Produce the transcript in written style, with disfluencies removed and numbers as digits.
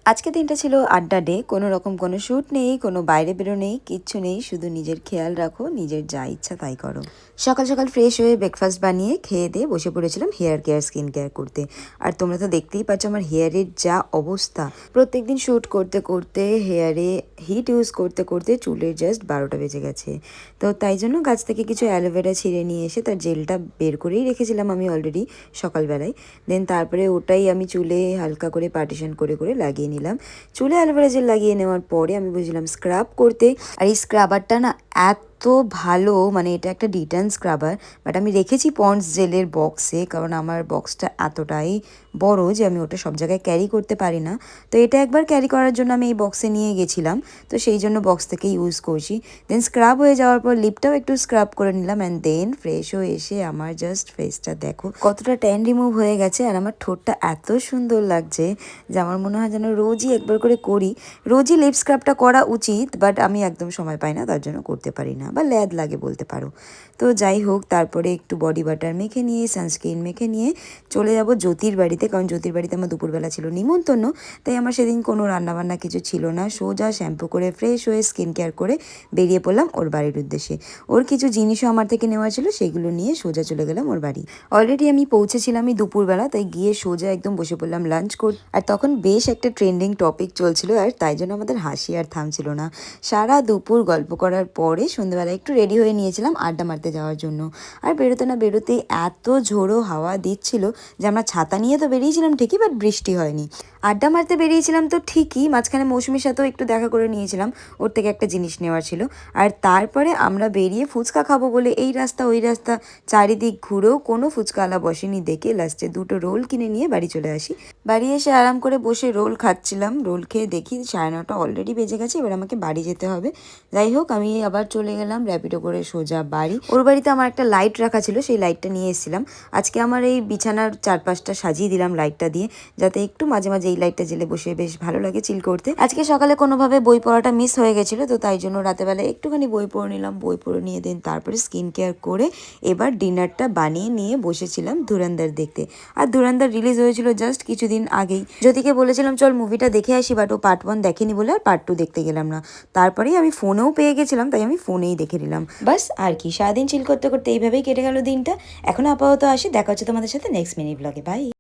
আজকে দিনটা ছিল আড্ডা ডে। কোনো রকম কোনো শ্যুট নেই, কোনো বাইরে বেরো নেই, কিচ্ছু নেই। শুধু নিজের খেয়াল রাখো, নিজের যা ইচ্ছা তাই করো। সকাল সকাল ফ্রেশ হয়ে ব্রেকফাস্ট বানিয়ে খেয়ে দিয়ে বসে পড়েছিলাম হেয়ার কেয়ার স্কিন কেয়ার করতে। আর তোমরা তো দেখতেই পাচ্ছ আমার হেয়ারের যা অবস্থা। প্রত্যেকদিন শ্যুট করতে করতে হেয়ারে হিট ইউজ করতে করতে চুলের জাস্ট 12টা বেজে গেছে। তো তাই জন্য গাছ থেকে কিছু অ্যালোভেরা ছিঁড়ে নিয়ে এসে তার জেলটা বের করেই রেখেছিলাম আমি অলরেডি সকালবেলায়। দেন তারপরে ওটাই আমি চুলে হালকা করে পার্টিশন করে করে লাগিয়ে নিলাম। চুলে অ্যালোভেরা জেল লাগিয়ে নেওয়ার পরে আমি বুঝলাম স্ক্রাব করতে। আর এই স্ক্রাবারটা না এত ভালো, মানে এটা একটা ডিটেন স্ক্রাবার, বাট আমি রেখেছি পন্ডস জেলের বক্সে, কারণ আমার বক্সটা এতটাই বড় যে আমি ওটা সব জায়গায় ক্যারি করতে পারি না। তো এটা একবার ক্যারি করার জন্য আমি এই বক্সে নিয়ে গেছিলাম, তো সেই জন্য বক্স থেকে ইউজ করছি। দেন স্ক্রাব হয়ে যাওয়ার পর লিপটাও একটু স্ক্রাব করে নিলাম অ্যান্ড দেন ফ্রেশ হয়ে এসে আমার জাস্ট ফেসটা দেখো কতটা ট্যান রিমুভ হয়ে গেছে। আর আমার ঠোঁটটা এত সুন্দর লাগছে যে আমার মনে হয় যেন রোজই একবার করে করি। রোজই লিপ স্ক্রাবটা করা উচিত, বাট আমি একদম সময় পাই না, তার জন্য করতে পারি না, বা ল্যাদ লাগে বলতে পারো। তো যাই হোক, তারপরে একটু বডি বাটার মেখে নিয়ে সানস্ক্রিন মেখে নিয়ে চলে যাব জ্যোতির বাড়িতে, কারণ জ্যোতির বাড়িতে আমার দুপুরবেলা ছিল নিমন্ত্রণ। তাই আমার সেদিন কোনো রান্নাবান্না কিছু ছিল না। সোজা শ্যাম্পু করে ফ্রেশ হয়ে স্কিন কেয়ার করে বেরিয়ে পড়লাম ওর বাড়ির উদ্দেশ্যে। ওর কিছু জিনিসও আমার থেকে নেওয়া ছিল, সেগুলো নিয়ে সোজা চলে গেলাম ওর বাড়ি। অলরেডি আমি পৌঁছেছিলামই দুপুরবেলা, তাই গিয়ে সোজা একদম বসে পড়লাম লাঞ্চ করতে। আর তখন বেশ একটা ট্রেন্ডিং টপিক চলছিল, আর তাই জন্য আমাদের হাসি আর থামছিল না। সারা দুপুর গল্প করার পরে সন্ধ্যাবেলা একটু রেডি হয়ে নিয়েছিলাম আড্ডা মারতে যাওয়ার জন্য। আর বেরোতে না বেরোতেই এত ঝোড়ো হাওয়া দিচ্ছিল যে আমরা ছাতা নিয়ে তো বেরিয়েছিলাম ঠিকই, বাট বৃষ্টি হয়নি। আড্ডা মারতে বেরিয়েছিলাম তো ঠিকই, মাঝখানে মৌসুমীর সাথেও একটু দেখা করে নিয়েছিলাম, ওর থেকে একটা জিনিস নেওয়ার ছিল। আর তারপরে আমরা বেরিয়ে ফুচকা খাবো বলে এই রাস্তা ওই রাস্তা চারিদিক ঘুরেও কোনো ফুচকাওয়ালা বসেনি দেখে লাস্টে দুটো রোল কিনে নিয়ে বাড়ি চলে আসি। বাড়ি এসে আরাম করে বসে রোল খাচ্ছিলাম। রোল খেয়ে দেখি 9:30 অলরেডি বেজে গেছে, এবার আমাকে বাড়ি যেতে হবে। যাই হোক, আমি আবার চলে গেলাম র্যাপিডো করে সোজা বাড়ি। ওর বাড়িতে আমার একটা লাইট রাখা ছিল, সেই লাইটটা নিয়ে এসেছিলাম। আজকে আমার এই বিছানার চারপাশটা সাজিয়ে দিলাম লাইটটা দিয়ে, যাতে একটু মাঝে মাঝে এই লাইটটা জ্বেলে বসে বেশ ভালো লাগে চিল করতে। আজকে সকালে কোনোভাবে বই পড়াটা মিস হয়ে গেছিলো, তো তাই জন্য রাতেবেলা একটুখানি বই পড়ে নিলাম। বই পড়ে নিয়ে দেন তারপরে স্কিন কেয়ার করে এবার ডিনারটা বানিয়ে নিয়ে বসেছিলাম ধুরন্ধর দেখতে। আর ধুরন্ধর রিলিজ হয়েছিল জাস্ট কিছুদিন আগেই। জ্যোতিকে বলেছিলাম চল মুভিটা দেখে আসি, বাট ও পার্ট 1 দেখেনি বলে আর পার্ট 2 দেখতে গেলাম না। তারপরেই আমি ফোনেও পেয়ে গেছিলাম, তাই আমি ফোনেই দেখে নিলাম। বাস আর কি, সারাদিন চিল করতে করতে এইভাবেই কেটে গেল দিনটা। এখন আপাতত আসি, দেখা হচ্ছে তোমাদের সাথে নেক্সট মিনি ব্লগে। বাই।